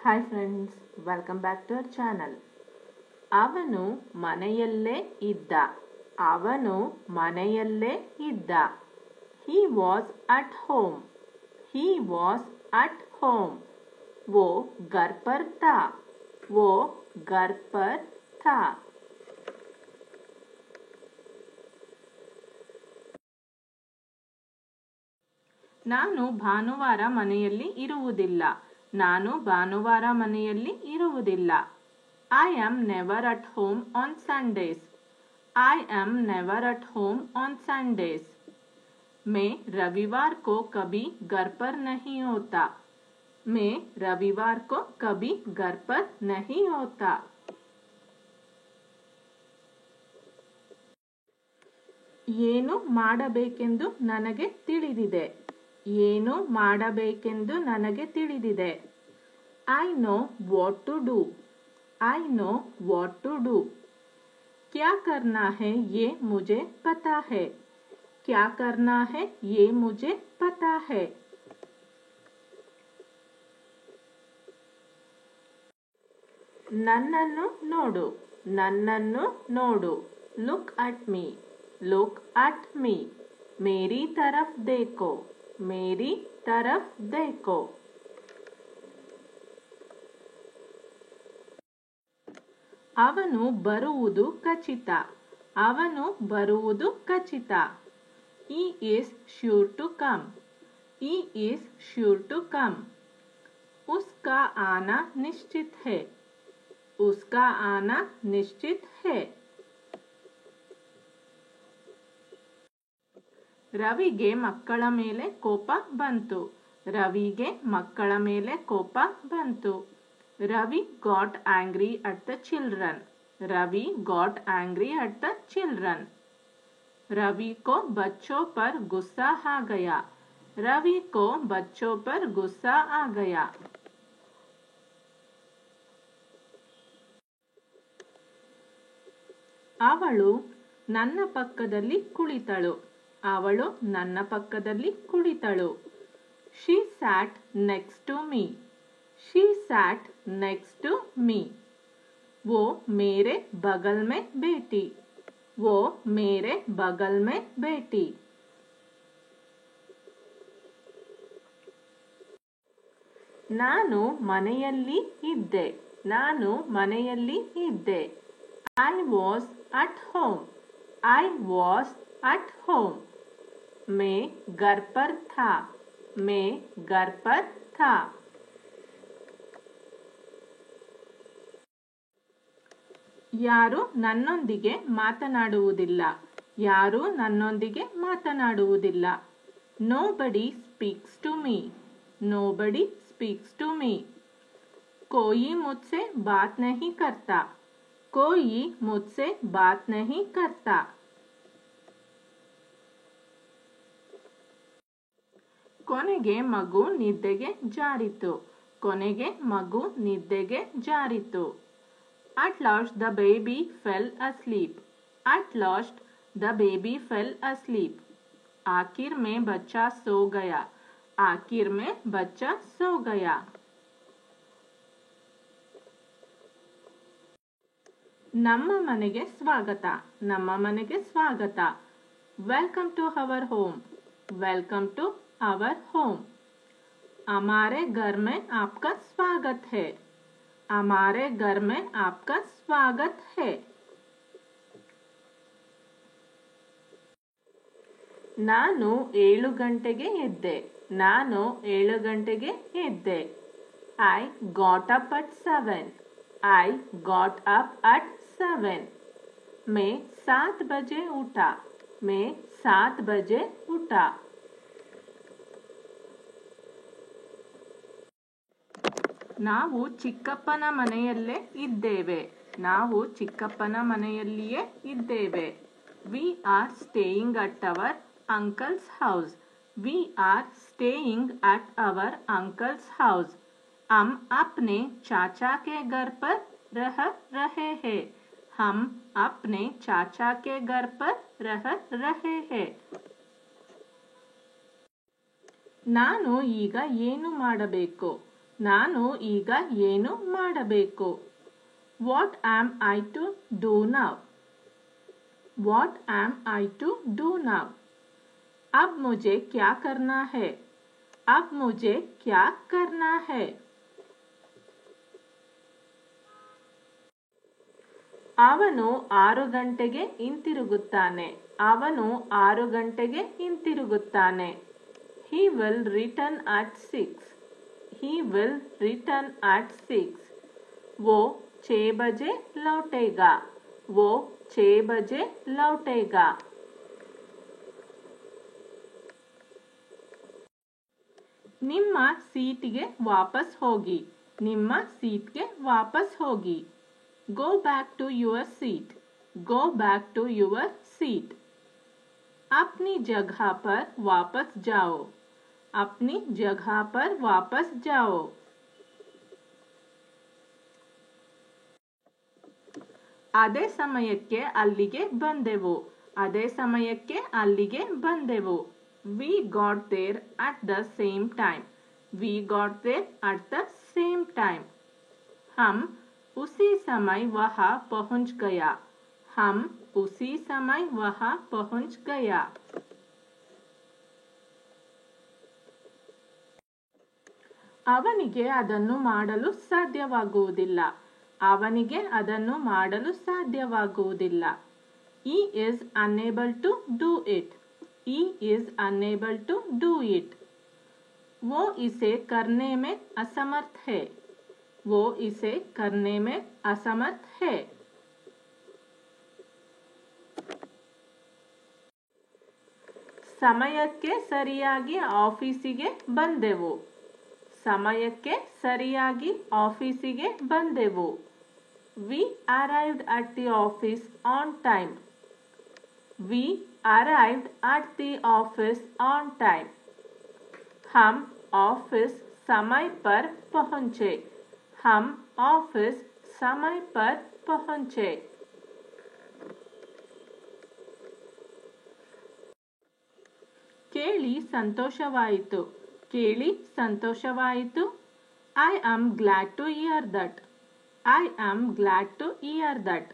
Hi friends, welcome back to our channel. ಅವನು ಮನೆಯಲ್ಲೇ ಇದ್ದ. ಅವನು ಮನೆಯಲ್ಲೇ ಇದ್ದ. He was at home. He was at home. वो घर पर था. वो घर पर था. ನಾನು ಭಾನುವಾರ ಮನೆಯಲ್ಲಿ ಇರುವುದಿಲ್ಲ. ನಾನು ಭಾನುವಾರ ಮನೆಯಲ್ಲಿ ಇರುವುದಿಲ್ಲ. I am never at home on Sundays. I am never at home on Sundays. मैं रविवार को कभी घर पर नहीं होता. मैं रविवार को कभी घर पर नहीं होता. ಏನು ಮಾಡಬೇಕೆಂದು ನನಗೆ ತಿಳಿದಿದೆ. ಏನು ಮಾಡಬೇಕೆಂದು ನನಗೆ ತಿಳಿದಿದೆ. I know what to do. I know what to do. क्या करना है ये मुझे पता है. क्या करना है ये मुझे पता है. ನನ್ನನ್ನು ನೋಡು. ನನ್ನನ್ನು ನೋಡು. Look at me. Look at me. मेरी तरफ देखो. मेरी तरफ देखो. ಅವನು ಬರುವುದು ಖಚಿತ. ಅವನು ಬರುವುದು ಖಚಿತ. He is sure to come. He is sure to come. उसका आना निश्चित है. उसका आना निश्चित है. ರವಿಗೆ ಮಕ್ಕಳ ಮೇಲೆ ಕೋಪ ಬಂತು. ರವಿಗೆ ಮಕ್ಕಳ ಮೇಲೆ ಕೋಪ ಬಂತು. Ravi got angry at the children. Ravi got angry at the children. Ravi को बच्चों पर गुस्सा आ गया. रवि को बच्चों पर गुस्सा आ गया. ಅವಳು ನನ್ನ ಪಕ್ಕದಲ್ಲಿ ಕುಳಿತಳು. ಅವಳು ನನ್ನ ಪಕ್ಕದಲ್ಲಿ ಕುಳಿತಳು. She sat next to me. She sat next to me. वो मेरे बगल में बैठी. वो मेरे बगल में बैठी. ನಾನು ಮನೆಯಲ್ಲಿ ಇದ್ದೆ. ನಾನು ಮನೆಯಲ್ಲಿ ಇದ್ದೆ. I was at home. I was at home. मैं घर पर था. मैं घर पर था. ಯಾರು ನನ್ನೊಂದಿಗೆ ಮಾತನಾಡುವುದಿಲ್ಲ. ಯಾರು ನನ್ನೊಂದಿಗೆ ಮಾತನಾಡುವುದಿಲ್ಲ. Nobody speaks to me. Nobody speaks to me. कोई मुझसे बात नहीं करता. कोई मुझसे बात नहीं करता. ಕೊನೆಗೆ ಮಗು ನಿದ್ದೆಗೆ ಜಾರಿತು. ಕೊನೆಗೆ ಮಗು ನಿದ್ದೆಗೆ ಜಾರಿತು. At last the baby fell asleep. At last the baby fell asleep. आखिर में बच्चा सो गया. आखिर में बच्चा सो गया. ನಮ್ಮ ಮನೆಗೆ ಸ್ವಾಗತ. ನಮ್ಮ ಮನೆಗೆ ಸ್ವಾಗತ. Welcome to our home. Welcome to our home. हमारे घर में आपका स्वागत है. हमारे घर में आपका स्वागत है. ನಾನು 7 ಗಂಟೆಗೆ ಎದ್ದೆ. ನಾನು 7 ಗಂಟೆಗೆ ಎದ್ದೆ. I got up at 7. I got up at 7. मैं 7 बजे उठा. मैं 7 बजे उठा. ನಾವು ಚಿಕ್ಕಪ್ಪನ ಮನೆಯಲ್ಲೇ ಇದ್ದೇವೆ. ನಾವು ಚಿಕ್ಕಪ್ಪನ ಮನೆಯಲ್ಲಿಯೇ ಇದ್ದೇವೆ. We are staying at our uncle's house. We are staying at our uncle's house. हम अपने चाचा के घर पर रह रहे हैं. हम अपने चाचा के घर पर रह रहे हैं. ನಾನು ಈಗ ಏನು ಮಾಡಬೇಕು. ನಾನು ಈಗ ಏನು ಮಾಡಬೇಕು? What am I to do now? What am I to do now? अब मुझे क्या करना है? अब मुझे क्या करना है? ಅವನು 6 ಗಂಟೆಗೆ ಹಿಂತಿರುಗುತ್ತಾನೆ. ಅವನು 6 ಗಂಟೆಗೆ ಹಿಂತಿರುಗುತ್ತಾನೆ. He will return at 6. He will return at 6. वो 6 बजे लौटेगा. वो 6 बजे लौटेगा. ನಿಮ್ಮ ಸೀಟ್ಗೆ ವಾಪಸ್ ಹೋಗಿ. ನಿಮ್ಮ ಸೀಟ್ಗೆ ವಾಪಸ್ ಹೋಗಿ. Go back to your seat. Go back to your seat. अपनी जगह पर वापस जाओ. अपनी जगह पर वापस जाओ. ಅದೇ ಸಮಯಕ್ಕೆ ಅಲ್ಲಿಗೆ ಬಂದೆವು. ಅದೇ ಸಮಯಕ್ಕೆ ಅಲ್ಲಿಗೆ ಬಂದೆವು. We got there at the same time. We got there at the same time. हम उसी समय वहां पहुंच गया. हम उसी समय वहां पहुंच गया. ಅವನಿಗೆ ಅದನ್ನು ಮಾಡಲು ಸಾಧ್ಯವಾಗುವುದಿಲ್ಲ. ಅವನಿಗೆ ಅದನ್ನು ಮಾಡಲು ಸಾಧ್ಯವಾಗುವುದಿಲ್ಲ. He is unable to do it. He is unable to do it. वो इसे करने में असमर्थ है. वो इसे करने में असमर्थ है. ಸಮಯಕ್ಕೆ ಸರಿಯಾಗಿ ಆಫೀಸಿಗೆ ಬಂದೆವು. ಸಮಯಕ್ಕೆ ಸರಿಯಾಗಿ ಆಫೀಸಿಗೆ ಬಂದೆವು. We arrived at the office on time. We arrived at the office on time. हम ऑफिस समय पर पहुंचे. हम ऑफिस समय पर पहुंचे. ಕೇಳಿ ಸಂತೋಷವಾಯಿತು. ಕೇಳಿ ಸಂತೋಷವಾಯಿತು. I am glad to hear that. I am glad to hear that.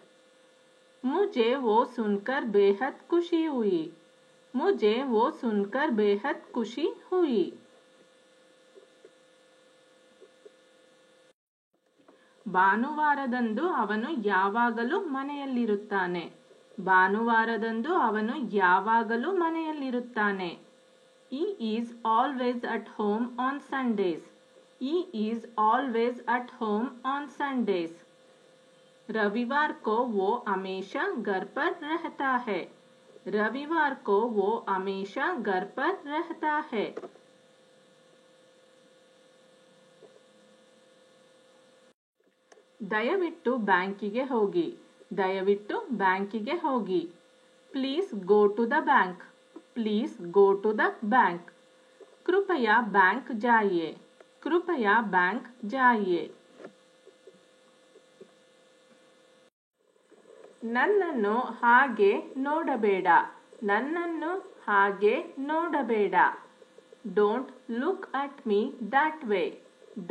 मुझे वो सुनकर बेहद खुशी हुई. मुझे वो सुनकर बेहद खुशी हुई. ಭಾನುವಾರದಂದು ಅವನು ಯಾವಾಗಲೂ ಮನೆಯಲ್ಲಿರುತ್ತಾನೆ. ಭಾನುವಾರದಂದು ಅವನು ಯಾವಾಗಲೂ ಮನೆಯಲ್ಲಿರುತ್ತಾನೆ. He is always at home on Sundays. He is always at home on Sundays. रविवार को वो हमेशा घर पर रहता है. रविवार को वो हमेशा घर पर रहता है. ದಯವಿಟ್ಟು ಬ್ಯಾಂಕಿಗೆ ಹೋಗಿ. ದಯವಿಟ್ಟು ಬ್ಯಾಂಕಿಗೆ ಹೋಗಿ. Please go to the bank. Please go to the bank. कृपया बैंक जाइए. कृपया बैंक जाइए. ನನ್ನನ್ನು ಹಾಗೆ ನೋಡಬೇಡ. ನನ್ನನ್ನು ಹಾಗೆ ನೋಡಬೇಡ. Don't look at me that way.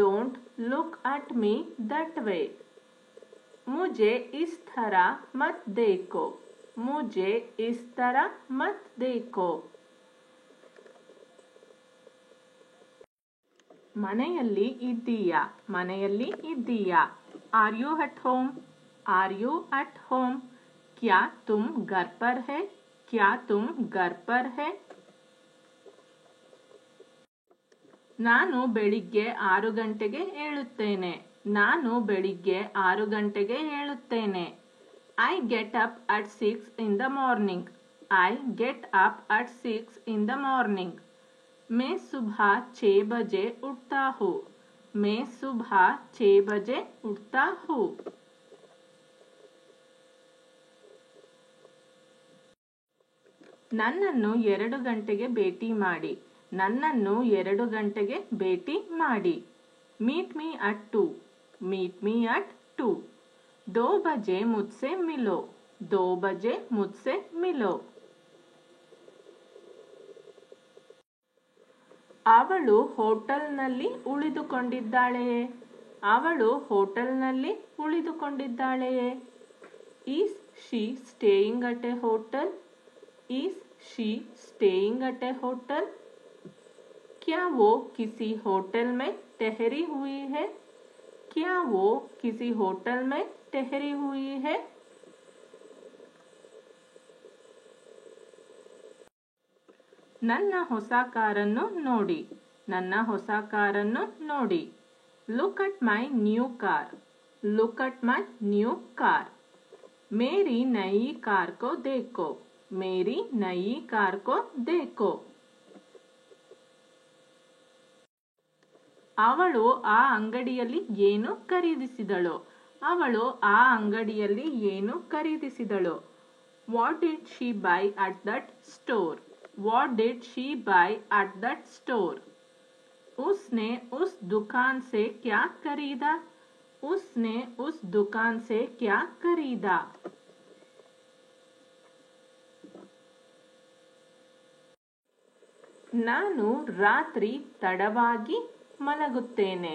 Don't look at me that way. मुझे इस तरह मत देखो. मुझे इस तरह मत देखो. ಮನೆಯಲ್ಲಿ ಇದ್ದೀಯಾ? ಮನೆಯಲ್ಲಿ ಇದ್ದೀಯಾ? Are you at home? Are you at home? क्या तुम घर पर है? क्या तुम घर पर है? ನಾನು ಬೆಳಿಗ್ಗೆ 6 ಗಂಟೆಗೆ ಏಳುತ್ತೇನೆ. ನಾನು ಬೆಳಿಗ್ಗೆ 6 ಗಂಟೆಗೆ ಏಳುತ್ತೇನೆ. I get up at 6 in the morning. I get up at 6 in the morning. मैं सुबह 6 बजे उठता हूँ. मैं सुबह 6 बजे उठता हूँ. ನನ್ನನ್ನು 2 ಗಂಟೆಗೆ ಭೇಟಿ ಮಾಡಿ. ನನ್ನನ್ನು 2 ಗಂಟೆಗೆ ಭೇಟಿ ಮಾಡಿ. Meet me at 2. Meet me at 2. 2 बजे मुझसे मिलो. 2 बजे मुझसे मिलो. ಅವಳು ಹೋಟೆಲ್ನಲ್ಲಿ ಉಳಿದುಕೊಂಡಿದ್ದಾಳೆಯೇ? ಅವಳು ಹೋಟೆಲ್ನಲ್ಲಿ ಉಳಿದುಕೊಂಡಿದ್ದಾಳೆಯೇ? Is she staying at a hotel? Is she staying at a hotel? क्या वो किसी होटल में ठहरी हुई है? क्या वो किसी होटल में ठहरी हुई है? ನನ್ನ ಹೊಸ ಕಾರನ್ನು ನೋಡಿ. ನನ್ನ ಹೊಸ ಕಾರನ್ನು ನೋಡಿ. Look at my new car. Look at my new car. मेरी नई कार को देखो. मेरी नई कार को देखो. ಅವಳು ಆ ಅಂಗಡಿಯಲ್ಲಿ ಏನು ಖರೀದಿಸಿದಳು? ಅವಳು ಆ ಅಂಗಡಿಯಲ್ಲಿ ಏನು ಖರೀದಿಸಿದಳು? What did she buy at that store? What did she buy at that store? उसने उस दुकान से क्या खरीदा? उसने उस दुकान से क्या खरीदा? ನಾನು ರಾತ್ರಿ ತಡವಾಗಿ ಮಲಗುತ್ತೇನೆ.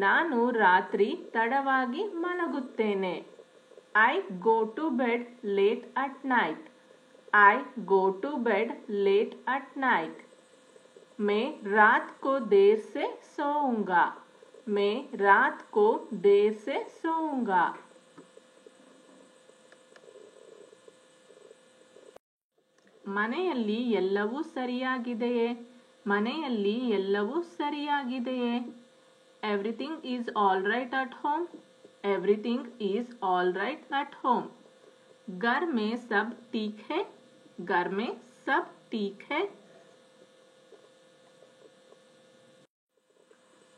ನಾನು ರಾತ್ರಿ ತಡವಾಗಿ ಮಲಗುತ್ತೇನೆ. I go to bed late at night. I go to bed late at night. मैं रात को देर से सोऊंगा. मैं रात को देर से सोऊंगा. ಮನೆಯಲ್ಲಿ ಎಲ್ಲವೂ ಸರಿಯಾಗಿದೆಯೇ? ಮನೆಯಲ್ಲಿ ಎಲ್ಲವೂ ಸರಿಯಾಗಿದೆಯೇ? Everything is all right at home. Everything is all right at home. घर में सब ठीक है. घर में सब ठीक है.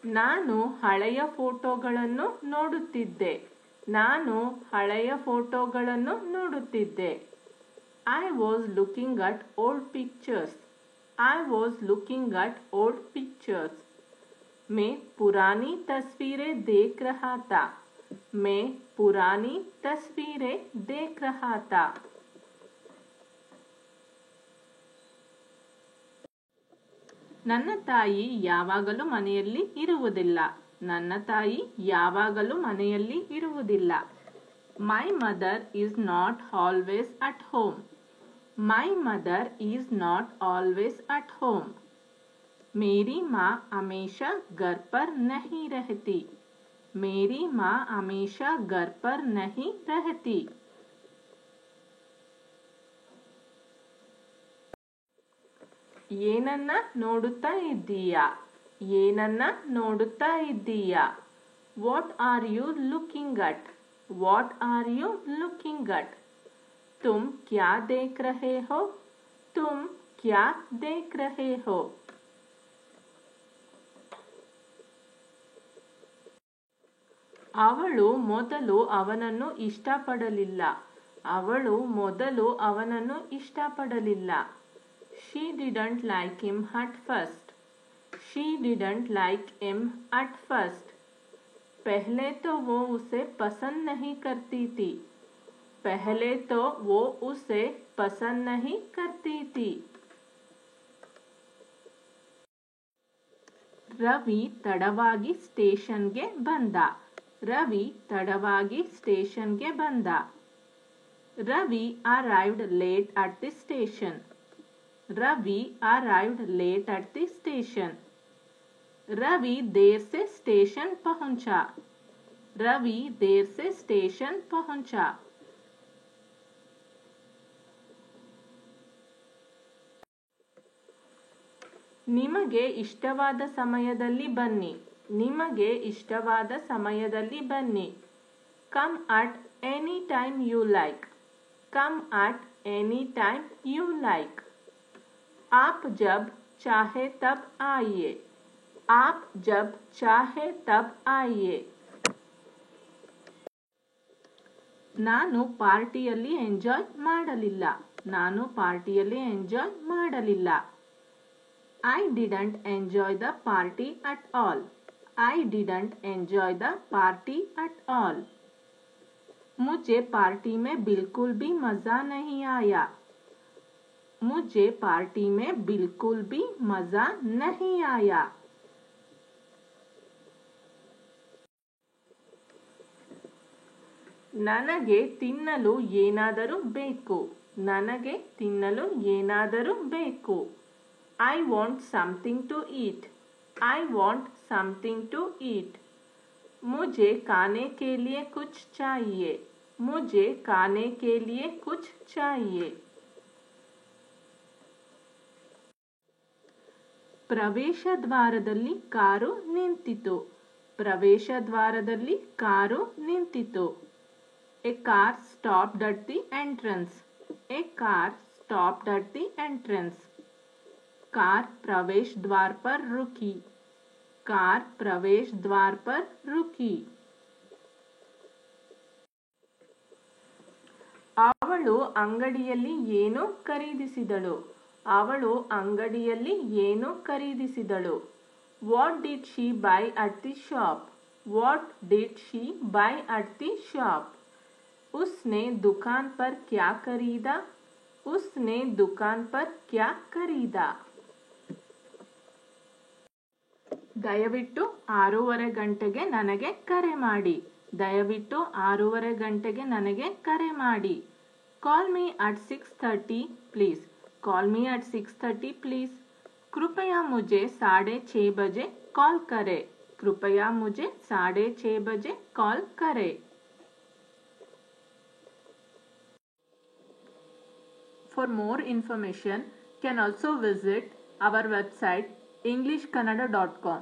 ನಾನು ಹಳೆಯ ಫೋಟೋಗಳನ್ನು ನೋಡುತ್ತಿದ್ದೆ. ನಾನು ಹಳೆಯ ಫೋಟೋಗಳನ್ನು ನೋಡುತ್ತಿದ್ದೆ. I was looking at old pictures. I was looking at old pictures. मैं पुरानी तस्वीरें देख रहा था. मैं पुरानी तस्वीरें देख रहा था. ನನ್ನ ತಾಯಿ ಯಾವಾಗಲೂ ಮನೆಯಲ್ಲಿ ಇರುವುದಿಲ್ಲ. ನನ್ನ ತಾಯಿ ಯಾವಾಗಲೂ ಮನೆಯಲ್ಲಿ ಇರುವುದಿಲ್ಲ. My mother is not always at home. My mother is not always at home. मेरी माँ हमेशा घर पर नहीं रहती. मेरी माँ हमेशा घर पर नहीं रहती. ಏನನ್ನ ನೋಡುತ್ತಾ ಇದ್ದೀಯಾ? ಏನನ್ನ ನೋಡುತ್ತಾ ಇದ್ದೀಯಾ? What are you looking at? What are you looking at? तुम क्या देख रहे हो? तुम क्या देख रहे हो? ಅವಳು ಮೊದಲು ಅವನನ್ನು ಇಷ್ಟಪಡಲಿಲ್ಲ. ಅವಳು ಮೊದಲು ಅವನನ್ನು ಇಷ್ಟಪಡಲಿಲ್ಲ. She didn't like him at first. She didn't like him at first. पहले तो वो उसे पसंद नहीं करती थी. पहले तो वो उसे पसंद नहीं करती थी. ರವಿ ತಡವಾಗಿ ಸ್ಟೇಷನ್ಗೆ ಬಂದ. ರವಿ ತಡವಾಗಿ ಸ್ಟೇಷನ್ಗೆ ಬಂದ. Ravi arrived late at the station. Ravi arrived late at the station. Ravi देर से स्टेशन पहुंचा. रवि देर से स्टेशन पहुंचा. ನಿಮಗೆ ಇಷ್ಟವಾದ ಸಮಯದಲ್ಲಿ ಬನ್ನಿ. ನಿಮಗೆ ಇಷ್ಟವಾದ ಸಮಯದಲ್ಲಿ ಬನ್ನಿ. Come at any time you like. Come at any time you like. आप जब चाहे तब आइए. आप जब चाहे तब आइए. ನಾನು ಪಾರ್ಟಿಯಲ್ಲಿ ಎಂಜಾಯ್ ಮಾಡಲಿಲ್ಲ. ನಾನು ಪಾರ್ಟಿಯಲ್ಲಿ ಎಂಜಾಯ್ ಮಾಡಲಿಲ್ಲ. I didn't enjoy the party at all. I didn't enjoy the party at all. मुझे पार्टी में बिल्कुल भी मजा नहीं आया. मुझे पार्टी में बिल्कुल भी मजा नहीं आया. ನನಗೆ ತಿನ್ನಲು ಏನಾದರೂ ಬೇಕು. ನನಗೆ ತಿನ್ನಲು ಏನಾದರೂ ಬೇಕು. I want something to eat. I want something to eat. मुझे खाने के लिए कुछ चाहिए. मुझे खाने के लिए कुछ चाहिए. ಪ್ರವೇಶ ದ್ವಾರದಲ್ಲಿ ಕಾರು ನಿಂತಿತು. ಪ್ರವೇಶ ದ್ವಾರದಲ್ಲಿ ಕಾರು ನಿಂತಿತು. A car stopped at the entrance. A car stopped at the entrance. Car प्रवेश द्वार पर रुकी. कार प्रवेश द्वार पर रुकी. ಅವಳು ಅಂಗಡಿಯಲ್ಲಿ ಏನು ಖರೀದಿಸಿದಳು. ಅವಳು ಅಂಗಡಿಯಲ್ಲಿ ಏನು ಖರೀದಿಸಿದಳು. What did she buy at the shop? What did she buy at the shop? उसने दुकान पर क्या खरीदा. उसने दुकान पर क्या खरीदा. ದಯವಿಟ್ಟು 6:30 ಗಂಟೆಗೆ ನನಗೆ ಕರೆ ಮಾಡಿ. ದಯವಿಟ್ಟು 6:30 ಗಂಟೆಗೆ ನನಗೆ ಕರೆ ಮಾಡಿ. Call me at 6:30 please. Call me at 6:30 please. कृपया मुझे 6:30 बजे कॉल करें. कृपया मुझे 6:30 बजे कॉल करें. For more information, can also visit our website englishkannada.com.